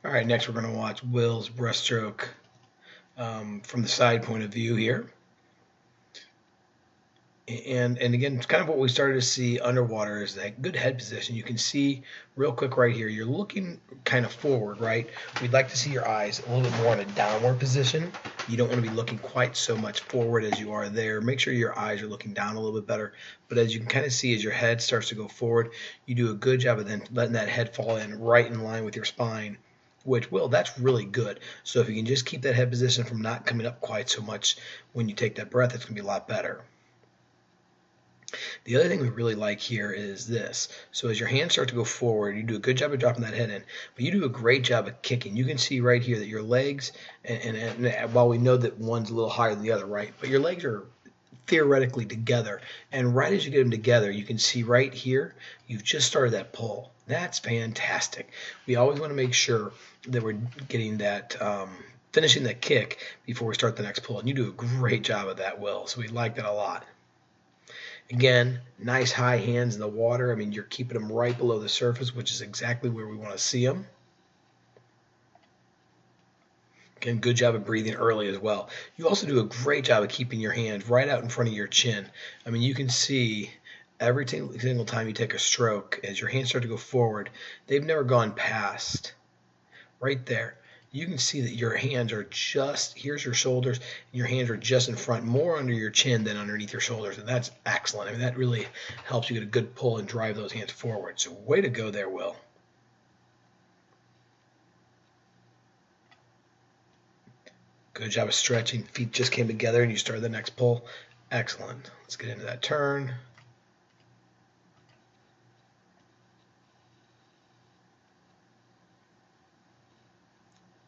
All right, next we're going to watch Will's breaststroke from the side point of view here. And again, it's kind of what we started to see underwater is that good head position. You can see real quick right here, you're looking kind of forward, right? We'd like to see your eyes a little bit more in a downward position. You don't want to be looking quite so much forward as you are there. Make sure your eyes are looking down a little bit better. But as you can kind of see, as your head starts to go forward, you do a good job of then letting that head fall in right in line with your spine, which that's really good. So if you can just keep that head position from not coming up quite so much when you take that breath, it's going to be a lot better. The other thing we really like here is this. So as your hands start to go forward, you do a good job of dropping that head in, but you do a great job of kicking. You can see right here that your legs, and while we know that one's a little higher than the other, right, but your legs are theoretically together. And right as you get them together, you can see right here, you've just started that pull. That's fantastic. We always want to make sure that we're getting that, finishing that kick before we start the next pull. And you do a great job of that, Will. So we like that a lot. Again, nice high hands in the water. I mean, you're keeping them right below the surface, which is exactly where we want to see them. Again, good job of breathing early as well. You also do a great job of keeping your hands right out in front of your chin. I mean, you can see every single time you take a stroke, as your hands start to go forward, they've never gone past right there. You can see that your hands are just, here's your shoulders, and your hands are just in front, more under your chin than underneath your shoulders, and that's excellent. I mean, that really helps you get a good pull and drive those hands forward. So way to go there, Will. Good job of stretching. Feet just came together and you started the next pull. Excellent. Let's get into that turn.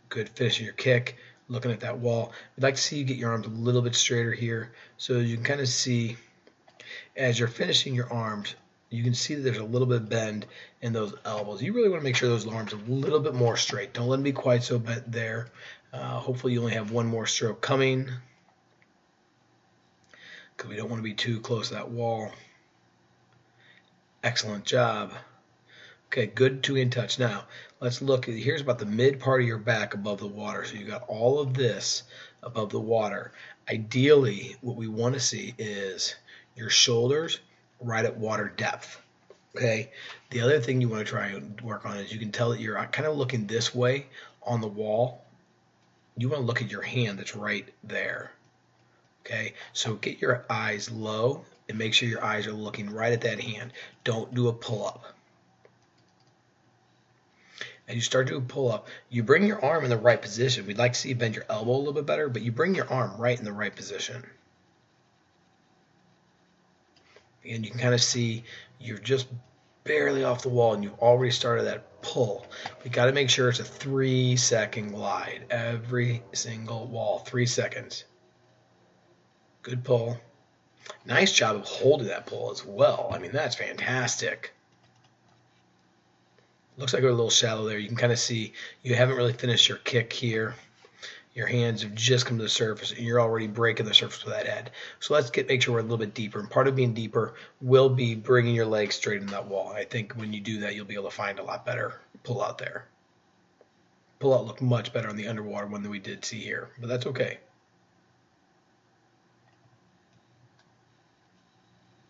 Good finish of your kick. Looking at that wall. We'd like to see you get your arms a little bit straighter here so you can kind of see as you're finishing your arms, you can see that there's a little bit of bend in those elbows. You really want to make sure those arms are a little bit more straight. Don't let them be quite so bent there. Hopefully you only have one more stroke coming because we don't want to be too close to that wall. Excellent job. Okay, good two-hand touch. Now, let's look. Here's about the mid part of your back above the water. So you got all of this above the water. Ideally, what we want to see is your shoulders right at water depth. Okay. The other thing you want to try and work on is you can tell that you're kind of looking this way on the wall. You want to look at your hand that's right there. Okay. So get your eyes low and make sure your eyes are looking right at that hand. Don't do a pull-up. As you start to do a pull-up, you bring your arm in the right position. We'd like to see you bend your elbow a little bit better, but you bring your arm right in the right position. And you can kind of see you're just barely off the wall and you've already started that pull. We got to make sure it's a 3-second glide. Every single wall, 3 seconds. Good pull. Nice job of holding that pull as well. I mean, that's fantastic. Looks like we're a little shallow there. You can kind of see you haven't really finished your kick here. Your hands have just come to the surface, and you're already breaking the surface with that head. So let's make sure we're a little bit deeper. And part of being deeper will be bringing your legs straight in that wall. I think when you do that, you'll be able to find a lot better pull out there. Pull out looked much better on the underwater one than we did see here, but that's okay.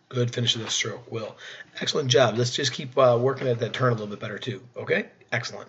Good finish of the stroke, Will. Excellent job. Let's just keep working at that turn a little bit better too. Okay? Excellent.